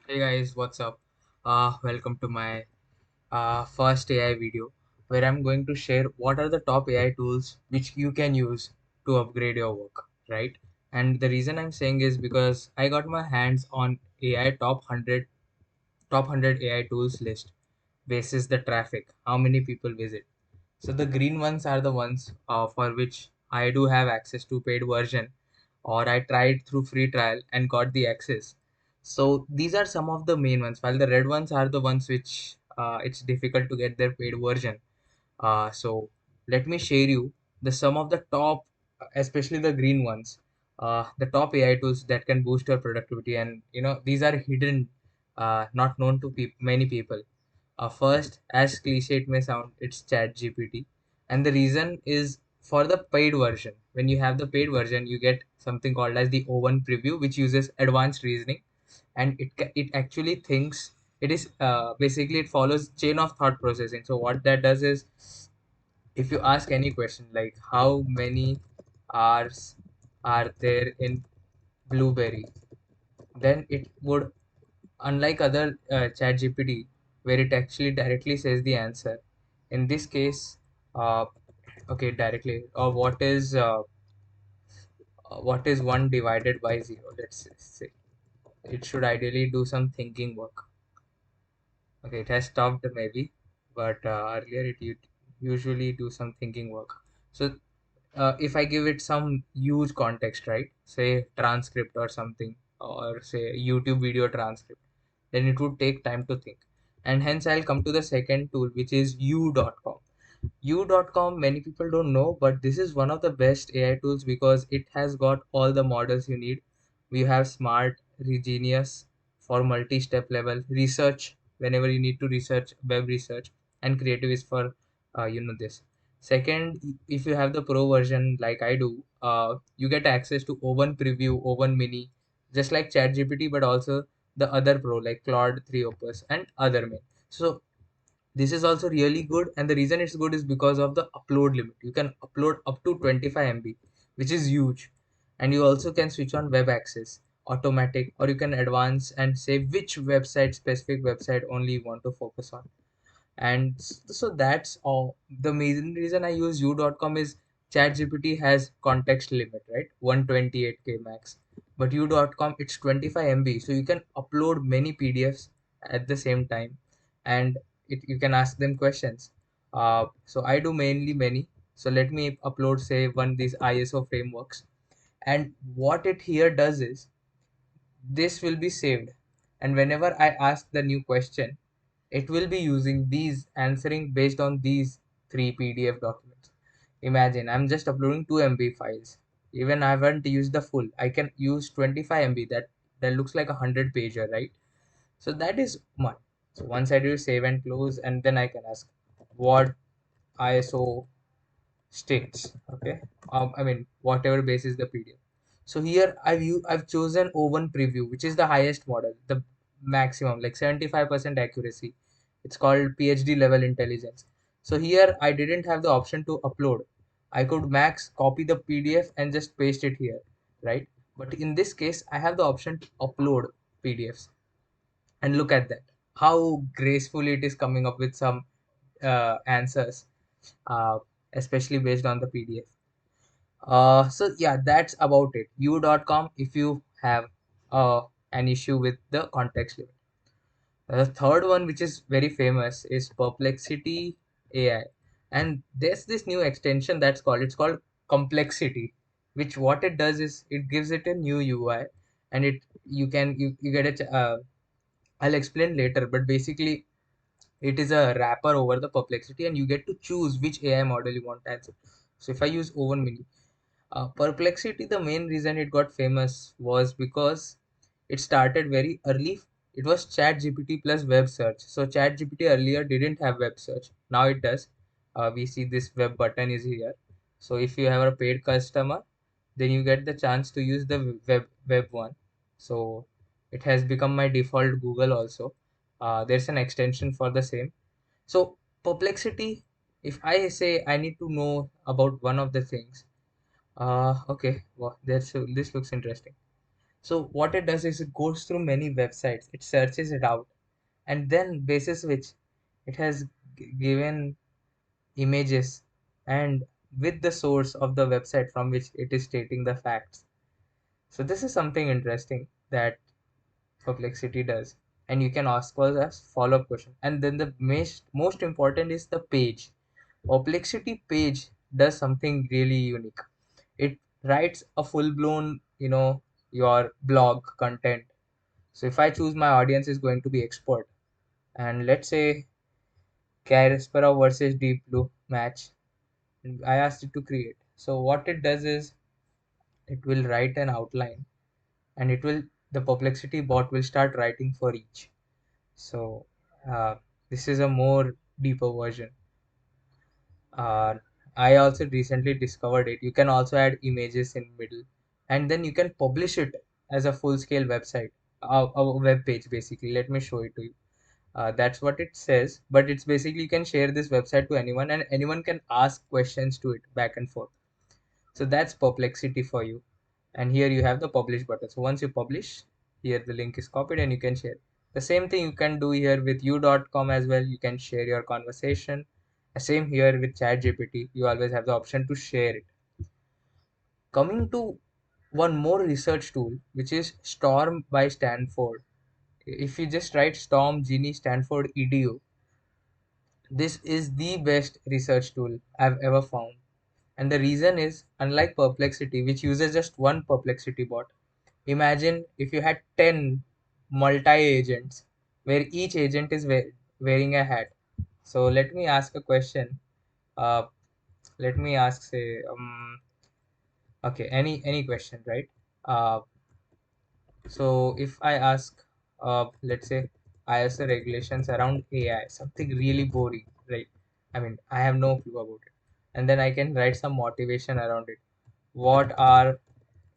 Hey guys, what's up? Welcome to my first AI video where I'm going to share what are the top AI tools which you can use to upgrade your work, right? And the reason I'm saying is because I got my hands on AI top 100 AI tools list basis the traffic, how many people visit. So the green ones are the ones for which I do have access to paid version, or I tried through free trial and got the access. So these are some of the main ones, while the red ones are the ones which it's difficult to get their paid version. So let me share you the some of the top, especially the green ones, the top AI tools that can boost your productivity, and these are hidden, not known to many people. First, as cliche it may sound, it's ChatGPT, and the reason is for the paid version. When you have the paid version, you get something called as the O1 preview, which uses advanced reasoning, and it actually thinks. It is basically it follows chain of thought processing. So what that does is, if you ask any question like how many hours are there in blueberry, then it would, unlike other chat gpt where it actually directly says the answer, in this case, uh, okay, directly, or what is 1 divided by 0, let's say. It should ideally do some thinking work. Okay, it has stopped maybe, but earlier usually do some thinking work. So if I give it some huge context, right? Say transcript or something, or say YouTube video transcript, then it would take time to think. And hence I'll come to the second tool, which is u.com. U.com, many people don't know, but this is one of the best AI tools because it has got all the models you need. We have smart, Regenius for multi-step level research whenever you need to research, web research, and creative is for this. Second, if you have the pro version like I do, you get access to O1 preview, O1 mini, just like ChatGPT, but also the other pro like Claude 3 Opus and other main. So this is also really good, and the reason it's good is because of the upload limit. You can upload up to 25 MB, which is huge. And you also can switch on web access, automatic, or you can advance and say which website, specific website only you want to focus on. And so that's all. The main reason I use u.com is ChatGPT has context limit, right? 128K max. But u.com, it's 25 MB, so you can upload many PDFs at the same time, and you can ask them questions. So I do mainly many. So let me upload, say, one these ISO frameworks. And what it here does is this will be saved. And whenever I ask the new question, it will be using these, answering based on these three PDF documents. Imagine I'm just uploading 2 MB files. Even I haven't used the full. I can use 25 MB. That looks like a 100 pager, right? So that is one. So once I do save and close, and then I can ask what ISO states. Okay, I mean whatever basis the PDF. So here I've chosen O1 preview, which is the highest model, the maximum, like 75% accuracy. It's called PhD level intelligence. So here I didn't have the option to upload. I could max copy the PDF and just paste it here, right? But in this case, I have the option to upload PDFs, and look at that, how gracefully it is coming up with some answers, uh, especially based on the PDF. So yeah, that's about it. U.com if you have an issue with the context limit. The third one, which is very famous, is Perplexity AI, and there's this new extension it's called Complexity, which what it does is it gives it a new UI, and you get I'll explain later, but basically it is a wrapper over the Perplexity, and you get to choose which AI model you want to answer. So if I use O1 Mini, Perplexity, the main reason it got famous was because it started very early. It was ChatGPT plus web search. So ChatGPT earlier didn't have web search. Now it does. We see this web button is here. So if you have a paid customer, then you get the chance to use the web one. So it has become my default Google also. There's an extension for the same. So Perplexity, if I say I need to know about one of the things, okay, well, this looks interesting. So what it does is it goes through many websites, it searches it out, and then basis which it has given images and with the source of the website from which it is stating the facts. So this is something interesting that Perplexity does, and you can ask us a follow-up question. And then the most important is the page. Perplexity page does something really unique. It writes a full-blown, your blog content. So if I choose my audience is going to be expert, and let's say Kasparov versus Deep Blue match, and I asked it to create. So what it does is it will write an outline, and the Perplexity bot will start writing for each. So uh, this is a more deeper version. Uh, I also recently discovered it. You can also add images in middle, and then you can publish it as a full-scale website, a web page basically. Let me show it to you. That's what it says, but it's basically you can share this website to anyone, and anyone can ask questions to it back and forth. So that's Perplexity for you. And here you have the publish button. So once you publish, here the link is copied and you can share. The same thing you can do here with you.com as well. You can share your conversation. Same here with ChatGPT. You always have the option to share it. Coming to one more research tool, which is Storm by Stanford. If you just write Storm Genie Stanford EDU, this is the best research tool I've ever found. And the reason is, unlike Perplexity, which uses just one Perplexity bot, imagine if you had 10 multi-agents where each agent is wearing a hat. So let me ask a question. Uh, Let me ask, say, okay, any question, right? Uh, so if I ask, let's say, ISO regulations around AI, something really boring, right? I mean, I have no clue about it. And then I can write some motivation around it. What are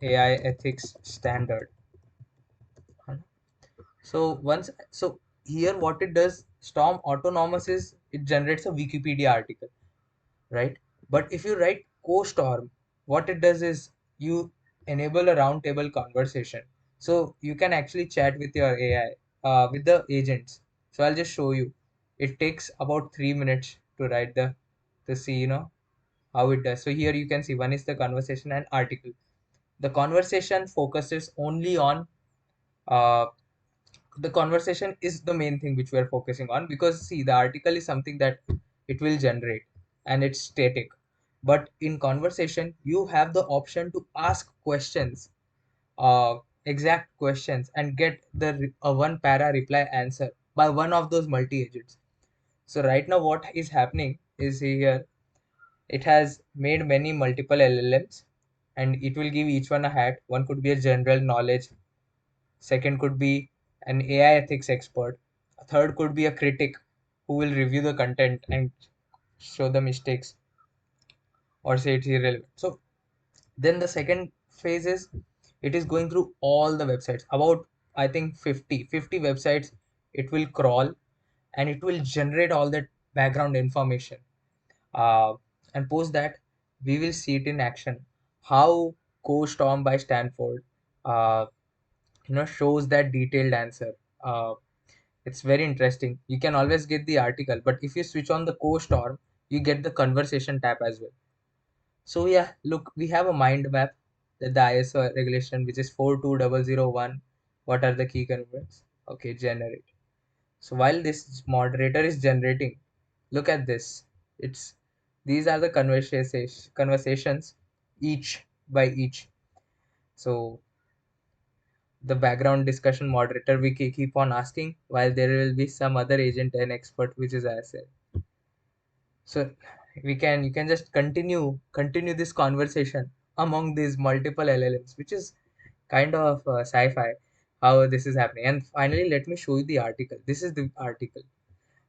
AI ethics standard? So here what it does, Storm Autonomous is it generates a Wikipedia article, right? But if you write Co-STORM, what it does is you enable a roundtable conversation. So you can actually chat with your AI, with the agents. So I'll just show you. It takes about 3 minutes to write to see, how it does. So here you can see one is the conversation and article. The conversation focuses only on uh, the conversation is the main thing which we are focusing on, because see, the article is something that it will generate and it's static, but in conversation you have the option to ask questions, uh, exact questions, and get the one para reply answer by one of those multi agents. So right now what is happening is here it has made many multiple LLMs, and it will give each one a hat. One could be a general knowledge, second could be an AI ethics expert, a third could be a critic who will review the content and show the mistakes or say it's irrelevant. So then the second phase is it is going through all the websites, about I think 50 websites. It will crawl and it will generate all that background information, uh, and post that we will see it in action, how Co-Storm by Stanford uh, shows that detailed answer. uh, it's very interesting. You can always get the article, but if you switch on the Co-Storm, you get the conversation tab as well. So yeah, look, we have a mind map that the ISO regulation, which is 42001. What are the key converts? Okay, generate. So while this moderator is generating, look at this. It's These are the conversations each by each. So the background discussion moderator we keep on asking, while there will be some other agent and expert which is ISL. So you can just continue this conversation among these multiple LLMs, which is kind of sci-fi how this is happening. And finally, let me show you the article. This is the article,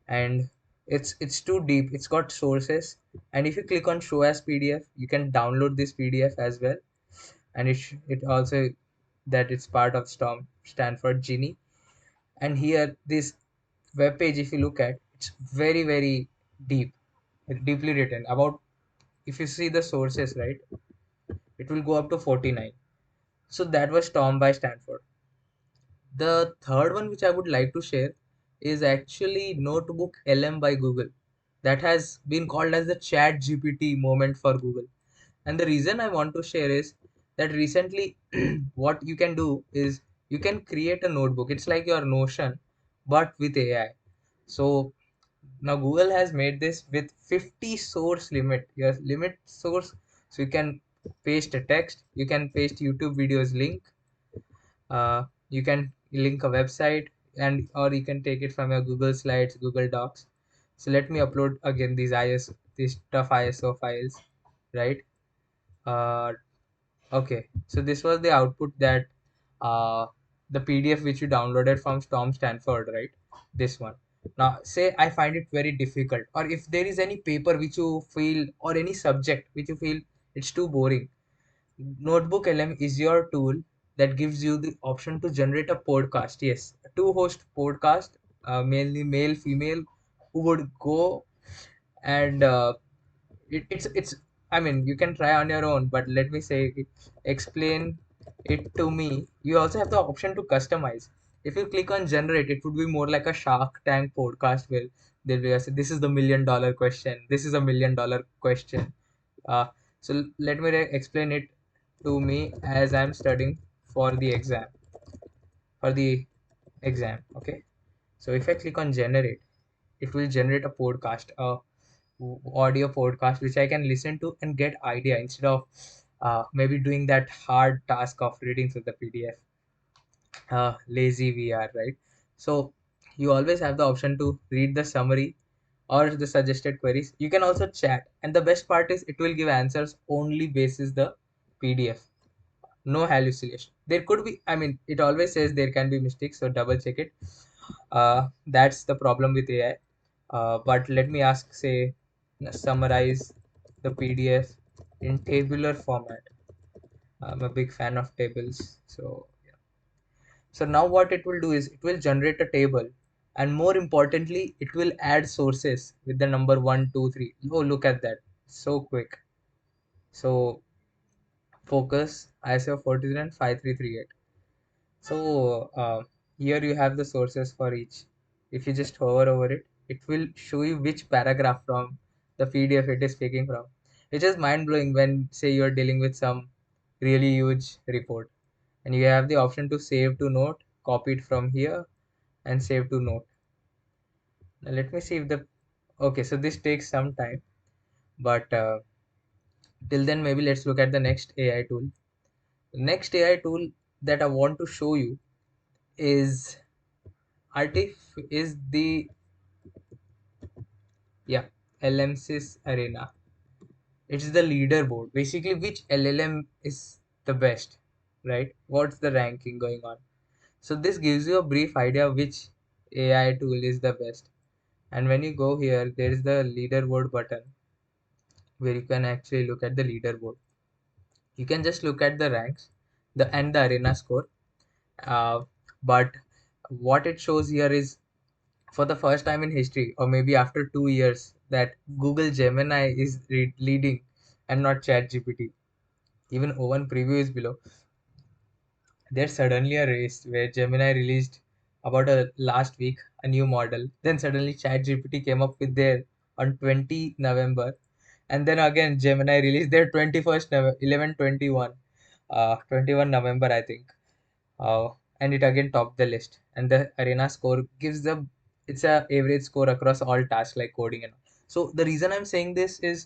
and it's too deep. It's got sources, and if you click on show as PDF, you can download this PDF as well. And it also that it's part of Storm Stanford Genie. And here this web page, if you look at, it's very deep, deeply written about. If you see the sources, right, it will go up to 49. So that was Storm by Stanford. The third one which I would like to share is actually Notebook LM by Google. That has been called as the Chat GPT moment for Google. And the reason I want to share is that recently what you can do is you can create a notebook. It's like your Notion, but with AI. So now Google has made this with 50 source limit. Your limit source. So you can paste a text, you can paste YouTube videos link, you can link a website, and or you can take it from your Google Slides, Google Docs. So let me upload again these tough ISO files, right? Uh, okay, so this was the output that uh, the PDF which you downloaded from Storm Stanford, right? This one. Now, say I find it very difficult, or if there is any paper which you feel, or any subject which you feel it's too boring, Notebook LM is your tool that gives you the option to generate a podcast. Yes, two host podcast, mainly male, female, who would go and it's. I mean, you can try on your own, but let me say, explain it to me. You also have the option to customize. If you click on generate, it would be more like a Shark Tank podcast where they'll be say, "This is the $1 million question. This is a $1 million question." Uh, so let me explain it to me as I'm studying for the exam. For the exam, okay. So if I click on generate, it will generate a podcast, a audio podcast which I can listen to and get idea instead of maybe doing that hard task of reading through the PDF. Lazy we are, right? So you always have the option to read the summary or the suggested queries. You can also chat, and the best part is it will give answers only basis the PDF. No hallucination. There could be, I mean, it always says there can be mistakes, so double check it. That's the problem with AI. But let me ask, say, summarize the PDF in tabular format. I'm a big fan of tables. So, yeah. So now what it will do is it will generate a table, and more importantly, it will add sources with the number 1, 2, 3. Oh, look at that. So quick. So focus ISO 43 and 5338. So here you have the sources for each. If you just hover over it, it will show you which paragraph from the PDF it is speaking from, which is mind blowing when say you're dealing with some really huge report, and you have the option to save to note, copy it from here, and save to note. Now let me see if the okay. So this takes some time, but till then maybe let's look at the next AI tool. The next AI tool that I want to show you is Artif is the yeah LMSys arena. It's the leaderboard. Basically, which LLM is the best, right? What's the ranking going on? So this gives you a brief idea which AI tool is the best. And when you go here, there is the leaderboard button where you can actually look at the leaderboard. You can just look at the ranks, the arena score. Uh, but what it shows here is for the first time in history, or maybe after 2 years, that Google Gemini is leading and not ChatGPT. Even O1 preview is below. There's suddenly a race where Gemini released about a last week a new model. Then suddenly ChatGPT came up with their on 20 November, and then again Gemini released their 21st November, 11/21, 21 November I think, and it again topped the list. And the arena score gives the it's a average score across all tasks like coding and all. So the reason I'm saying this is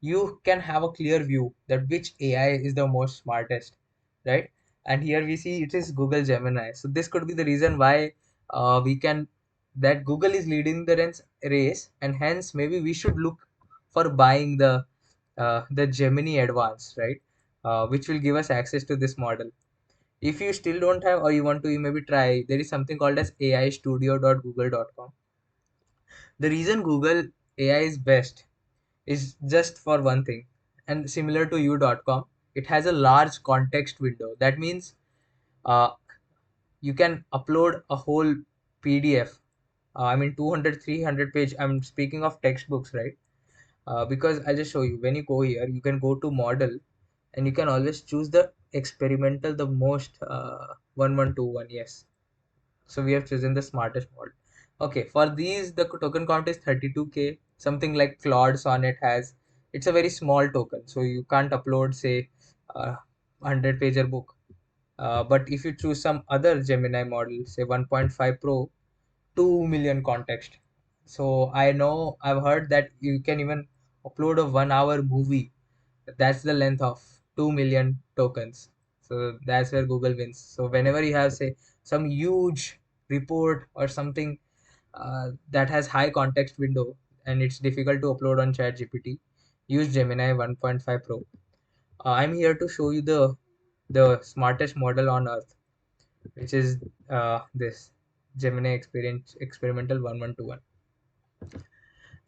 you can have a clear view that which AI is the most smartest, right? And here we see it is Google Gemini. So this could be the reason why we can that Google is leading the race, and hence maybe we should look for buying the Gemini Advanced, right? Which will give us access to this model. If you still don't have, or you want to, you maybe try. There is something called as aistudio.google.com. The reason Google AI is best is just for one thing, and similar to you.com, it has a large context window. That means uh, you can upload a whole PDF. I mean 200, 300 page. I'm speaking of textbooks, right? Because I'll just show you. When you go here, you can go to model, and you can always choose the experimental the most 1121, yes. So we have chosen the smartest model. Okay, for these the token count is 32K. Something like Claude Sonnet has, it's a very small token, so you can't upload say a 100 pager book. But if you choose some other Gemini model, say 1.5 Pro, 2 million context. So I know I've heard that you can even upload a 1 hour movie. That's the length of 2 million tokens. So that's where Google wins. So whenever you have say some huge report or something that has high context window and it's difficult to upload on ChatGPT, use Gemini 1.5 Pro. I'm here to show you the smartest model on earth, which is this Gemini experimental 1121.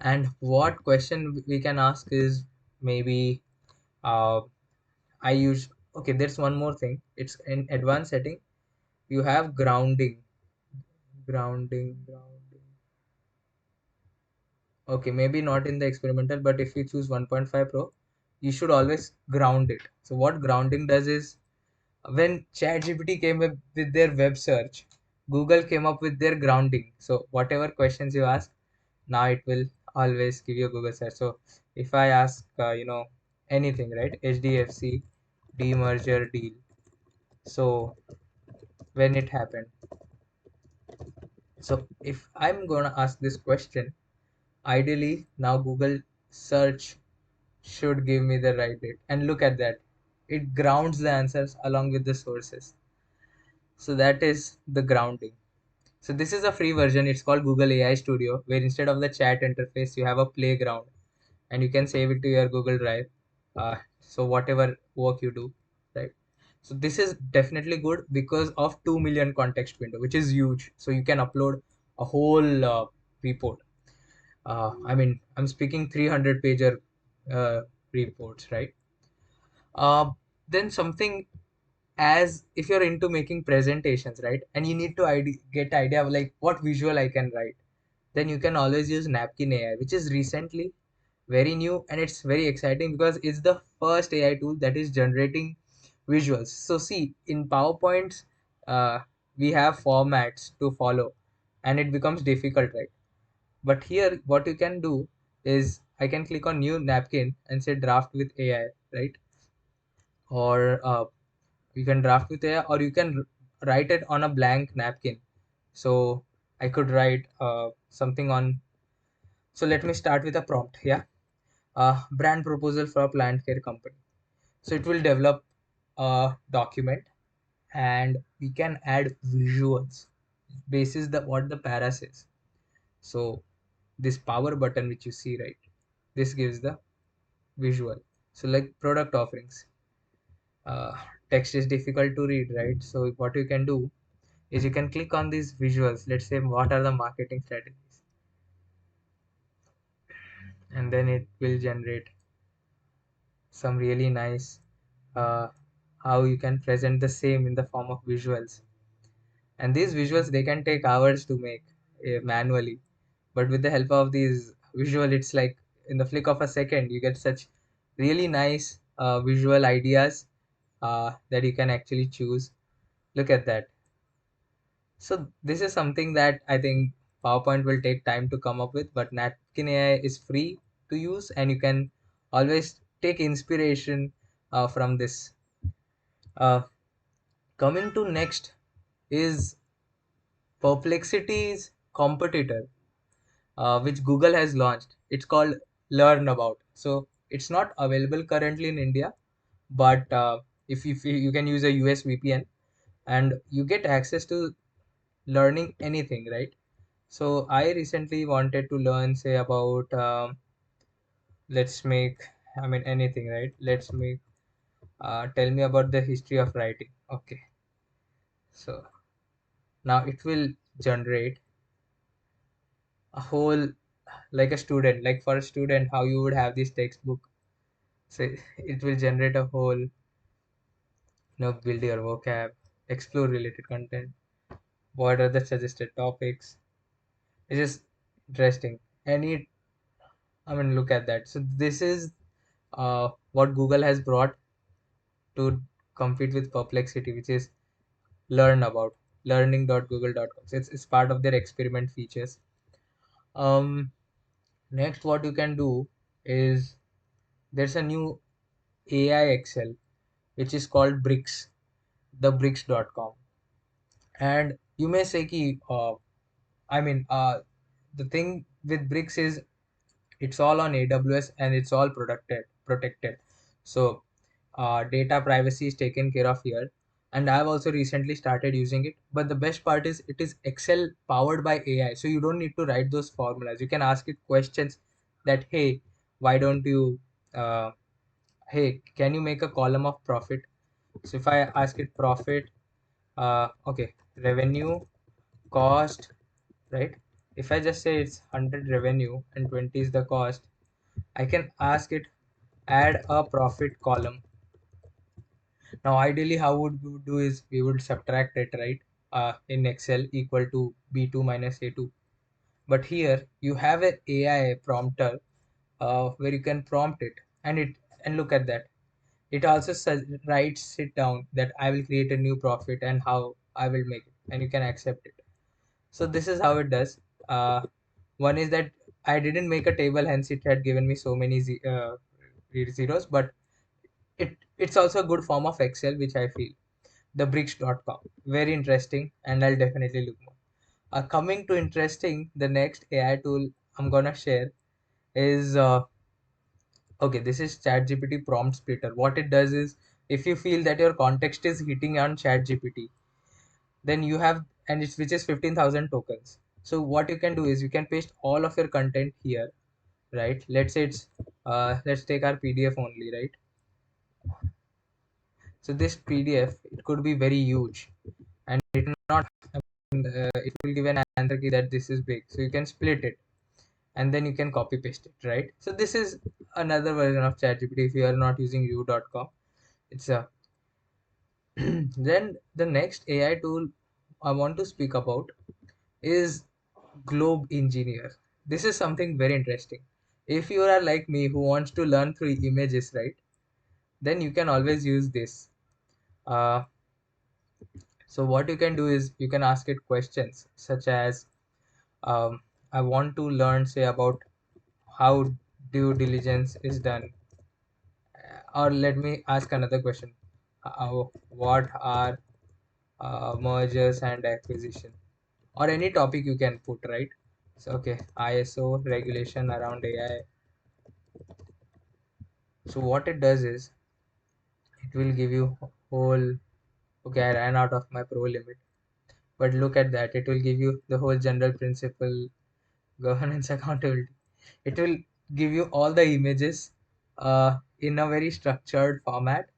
And what question we can ask is maybe uh, I use, okay, there's one more thing. It's in advanced setting. You have grounding. Okay, maybe not in the experimental, but if you choose 1.5 Pro, you should always ground it. So what grounding does is when ChatGPT came up with their web search, Google came up with their grounding. So whatever questions you ask, now it will always give you a Google search. So if I ask, anything, right? HDFC demerger deal. So when it happened. So if I'm gonna ask this question, ideally now Google search should give me the right date. And look at that. It grounds the answers along with the sources. So that is the grounding. So this is a free version. It's called Google AI Studio, where instead of the chat interface, you have a playground, and you can save it to your Google Drive. So whatever work you do, right? So this is definitely good because of 2 million context window, which is huge. So you can upload a whole report. I mean, I'm speaking 300 pager reports, right? Uh, then something as if you're into making presentations, right, and you need to get idea of like what visual I can write, then you can always use Napkin AI, which is recently very new, and it's very exciting because it's the first AI tool that is generating visuals. So see, in PowerPoints, we have formats to follow, and it becomes difficult, right? But here, what you can do is I can click on new napkin and say draft with AI, right? Or you can draft with AI, or you can write it on a blank napkin. So I could write something on. So let me start with a prompt. Yeah, brand proposal for a plant care company. So it will develop a document, and we can add visuals basis the what the para says. So this power button which you see, right, this gives the visual. So like product offerings, uh, text is difficult to read, right? So what you can do is you can click on these visuals. Let's say what are the marketing strategies, and then it will generate some really nice uh, how you can present the same in the form of visuals. And these visuals, they can take hours to make manually, but with the help of these visual, it's like in the flick of a second you get such really nice visual ideas that you can actually choose. Look at that. So this is something that I think PowerPoint will take time to come up with, but Napkin AI is free to use, and you can always take inspiration from this. Uh, Coming to next is Perplexity's competitor, which Google has launched. It's called Learn About. So it's not available currently in India, but if you can use a US VPN, and you get access to learning anything, right? So I recently wanted to learn, say, about let's make, I mean, anything, right? Let's make, tell me about the history of writing. Okay, so now it will generate a whole, like a student, like for a student, how you would have this textbook. So it will generate a whole, build your vocab, explore related content. What are the suggested topics? It's just interesting. And it, I mean, look at that. So this is what Google has brought to compete with Perplexity, which is learn about learning.google.com. So it's part of their experiment features. Um, Next, what you can do is there's a new AI Excel which is called Bricks, the bricks.com. And you may say ki, I mean, the thing with Bricks is it's all on AWS and it's all protected. So data privacy is taken care of here. And I've also recently started using it. But the best part is it is Excel powered by AI. So you don't need to write those formulas. You can ask it questions that, hey, why don't you, uh, hey, can you make a column of profit? So if I ask it profit, okay, revenue, cost, right? If I just say it's 100 revenue and 20 is the cost, I can ask it add a profit column. Now, ideally, how would we do is we would subtract it, right? In Excel equal to B2 minus A2. But here you have an AI prompter where you can prompt it, and look at that. It also writes it down that I will create a new profit and how I will make it, and you can accept it. So this is how it does. One is that I didn't make a table, hence it had given me so many zeros, but it's also a good form of Excel, which I feel. The bricks.com. Very interesting, and I'll definitely look more. Coming to interesting, the next AI tool I'm gonna share is okay, this is ChatGPT prompt splitter. What it does is if you feel that your context is hitting on ChatGPT, then you have and it's which is 15,000 tokens. So what you can do is you can paste all of your content here, right? Let's say it's let's take our PDF only, right? So this PDF, it could be very huge and it will not it will give an answer key that this is big. So you can split it and then you can copy paste it, right? So this is another version of ChatGPT if you are not using u.com. It's a then the next AI tool I want to speak about is Globe Engineer. This is something very interesting. If you are like me who wants to learn through images, right? Then you can always use this. Uh, so what you can do is you can ask it questions such as I want to learn, say, about how due diligence is done. Or let me ask another question. What are mergers and acquisition? Or any topic you can put, right? So, okay, ISO regulation around AI. So what it does is it will give you whole, okay, I ran out of my pro limit. But look at that, it will give you the whole general principle, governance, accountability. It will give you all the images in a very structured format,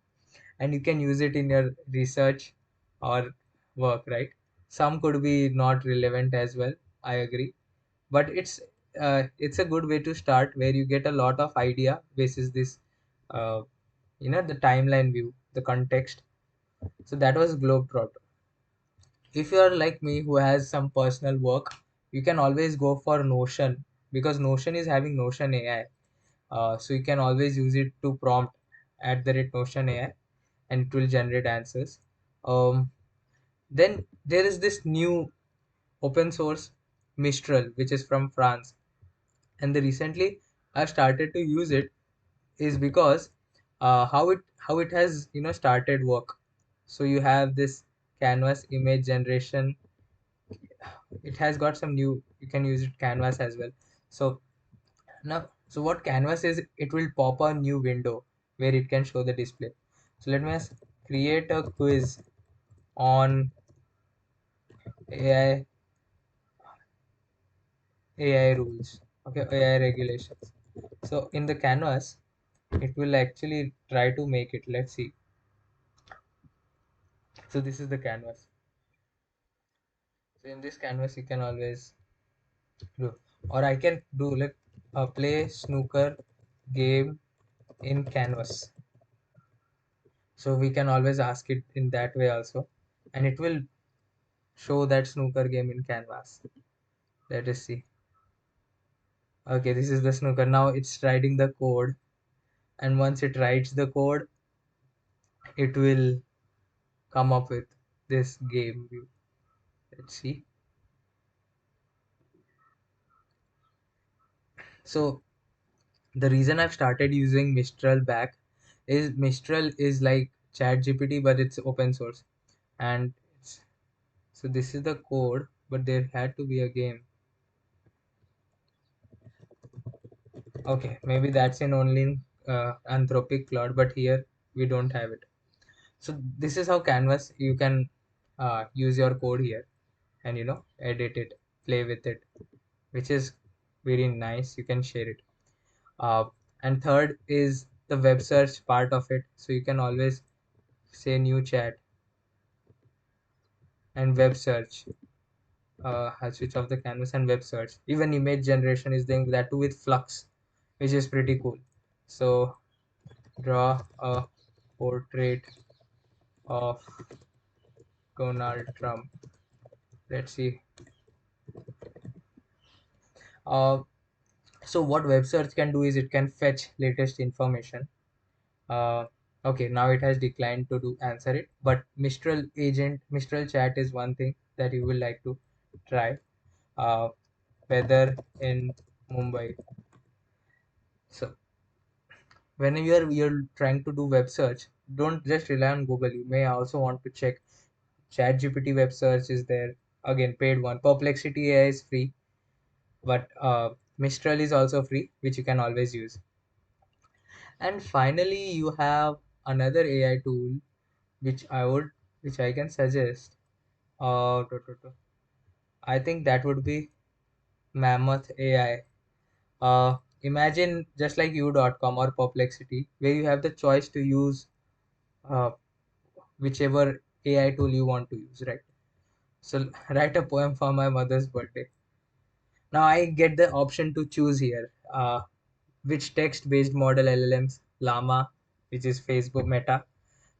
and you can use it in your research or work, right? Some could be not relevant as well, I agree, but it's a good way to start where you get a lot of idea basis this uh, the timeline view, the context. So that was Globetrotter. If you are like me who has some personal work, you can always go for Notion, because Notion is having Notion AI. So you can always use it to prompt at the rate Notion AI, and it will generate answers. Then there is this new open source Mistral, which is from France, and the recently I've started to use it is because how it has started work. So you have this canvas image generation. It has got some new, you can use it canvas as well. So now, so what canvas is, it will pop a new window where it can show the display. So let me create a quiz on ai AI rules, okay, AI regulations. So in the canvas it will actually try to make it. Let's see. So this is the canvas. So in this canvas you can always do, or I can do like play snooker game in canvas. So we can always ask it in that way also, and it will show that snooker game in canvas. Let us see. Okay, this is the snooker. Now it's writing the code, and once it writes the code, it will come up with this game view. Let's see. So the reason I've started using Mistral back is Mistral is like ChatGPT, but it's open source. And so this is the code, but there had to be a game. Okay, maybe that's in only in Anthropic Cloud, but here we don't have it. So this is how Canvas you can use your code here and edit it, play with it, which is very nice. You can share it. Uh, and third is the web search part of it. So you can always say new chat and web search. I'll switch off the canvas and web search. Even image generation is doing that too with Flux, which is pretty cool. So draw a portrait of Donald Trump. Let's see. Uh, so what web search can do is it can fetch latest information. Uh, okay, now it has declined to do answer it, but Mistral chat is one thing that you will like to try. Uh, weather in Mumbai. So when you're trying to do web search, don't just rely on Google. You may also want to check ChatGPT web search is there. Again, paid one. Perplexity AI is free, but Mistral is also free, which you can always use. And finally, you have another AI tool which which I can suggest. I think that would be Mammoth AI. Imagine just like you.com or Perplexity, where you have the choice to use uh, whichever AI tool you want to use, right? So write a poem for my mother's birthday. Now I get the option to choose here. Which text-based model LLMs? Llama, which is Facebook Meta,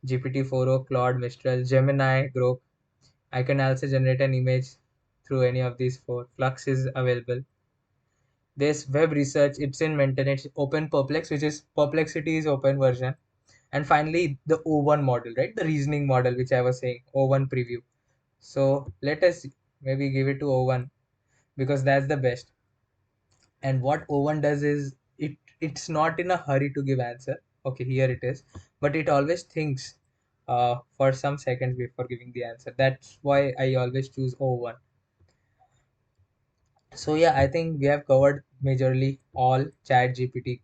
GPT-4o, Claude, Mistral, Gemini, Grok. I can also generate an image through any of these four. Flux is available. There's web research, it's in maintenance, open perplex, which is perplexity is open version. And finally, the O1 model, right? The reasoning model, which I was saying, O1 preview. So let us maybe give it to O1 because that's the best. And what O1 does is it's not in a hurry to give answer. Okay, here it is, but it always thinks for some seconds before giving the answer. That's why I always choose O1. So yeah, I think we have covered majorly all. Chat GPT,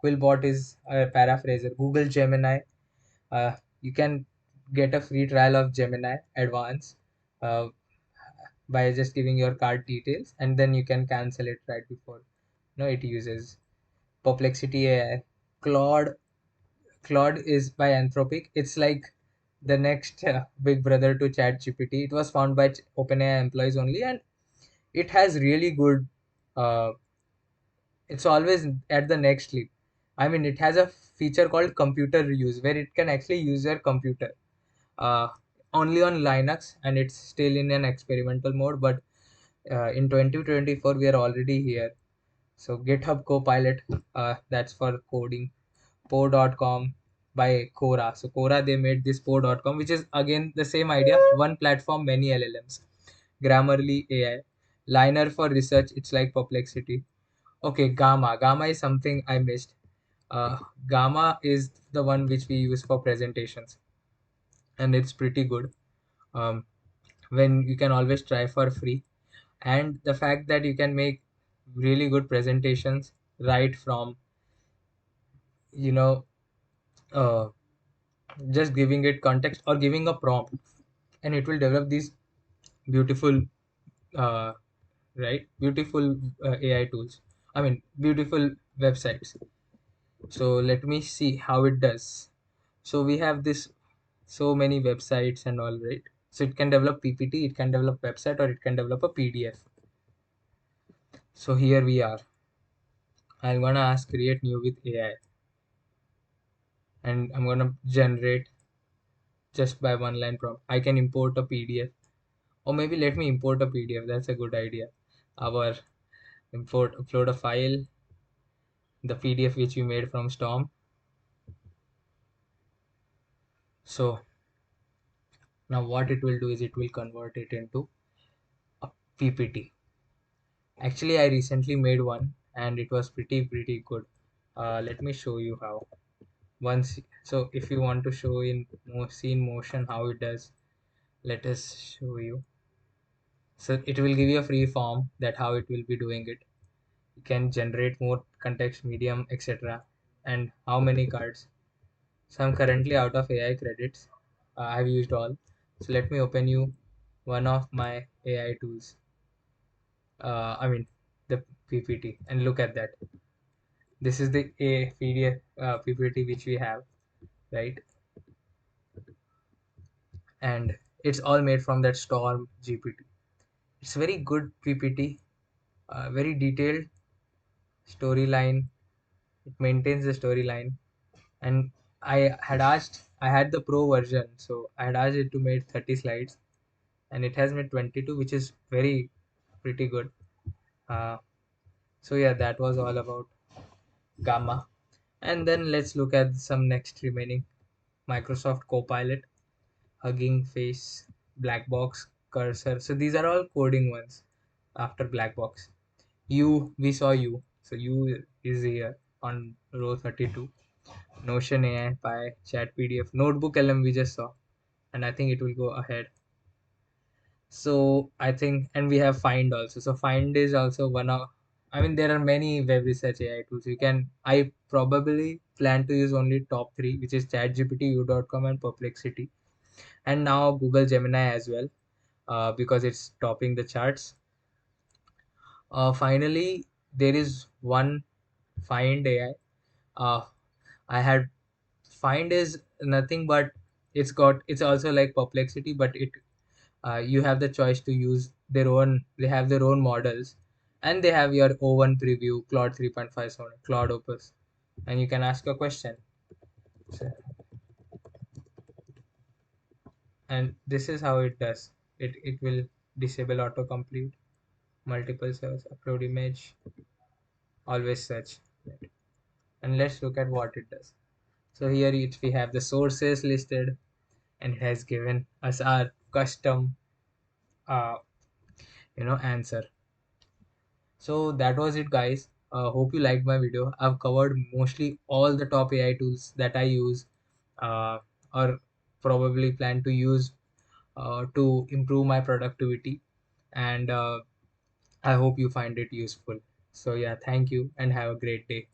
Quillbot is a paraphraser. Google Gemini, you can get a free trial of Gemini Advance uh, by just giving your card details, and then you can cancel it right before it uses. Perplexity AI, Claude. Claude is by Anthropic. It's like the next big brother to Chat GPT. It was found by OpenAI employees only, and it has really good uh, it's always at the next leap. I mean, it has a feature called computer reuse where it can actually use your computer uh, only on Linux, and it's still in an experimental mode. But in 2024, we are already here. So GitHub Copilot, that's for coding. Po.com by Quora. So Quora, they made this Po.com, which is again the same idea. One platform, many LLMs. Grammarly AI. Liner for research, it's like Perplexity. Okay, Gamma. Gamma is something I missed. Uh, Gamma is the one which we use for presentations, and it's pretty good. Um, when you can always try for free, and the fact that you can make really good presentations right from you know uh, just giving it context or giving a prompt, and it will develop these beautiful, uh, right? Beautiful AI tools. I mean, beautiful websites. So let me see how it does. So we have this so many websites and all, right? So it can develop PPT, it can develop website, or it can develop a PDF. So here we are. I'm gonna ask create new with AI, and I'm gonna generate just by one line prompt. I can import a PDF, or maybe let me import a PDF. That's a good idea. Our upload a file, the PDF which we made from Storm. So Now what it will do is it will convert it into a PPT. Actually, I recently made one and it was pretty good. Let me show you how. Once, so if you want to show in see in motion how it does, let us show you. So it will give you a free form that how it will be doing it. You can generate more context, medium, etc. And how many cards. So I'm currently out of AI credits. I've used all. So let me open you one of my AI tools. I mean the PPT, and look at that. This is the a PDF PPT which we have, right? And it's all made from that Storm GPT. It's very good PPT, very detailed storyline. It maintains the storyline. And I had the pro version, so I had asked it to make 30 slides, and it has made 22, which is pretty good. Uh, so yeah, that was all about Gamma. And then let's look at some next remaining Microsoft Copilot, Hugging Face, Black Box, Cursor. So these are all coding ones after Black Box. We saw you. So you is here on row 32. Notion AI, Pi, Chat PDF, NotebookLM we just saw, and I think it will go ahead. So I think, and we have Find also. So Find is also one of, I mean, there are many web research AI tools. I probably plan to use only top three, which is ChatGPT, U.com, and Perplexity, and now Google Gemini as well, because it's topping the charts. Finally, there is one Find AI. Uh, I had Find is nothing but it's also like Perplexity, but you have the choice to use they have their own models, and they have your O1 preview, Claude 3.5, so on, Claude Opus, and you can ask a question. So, and this is how it does. It will disable autocomplete, multiple cells, upload image, always search. And let's look at what it does. So here we have the sources listed, and it has given us our custom uh, answer. So that was it, guys. Hope you liked my video. I've covered mostly all the top AI tools that I use, uh, or probably plan to use to improve my productivity, and I hope you find it useful. So yeah, thank you and have a great day.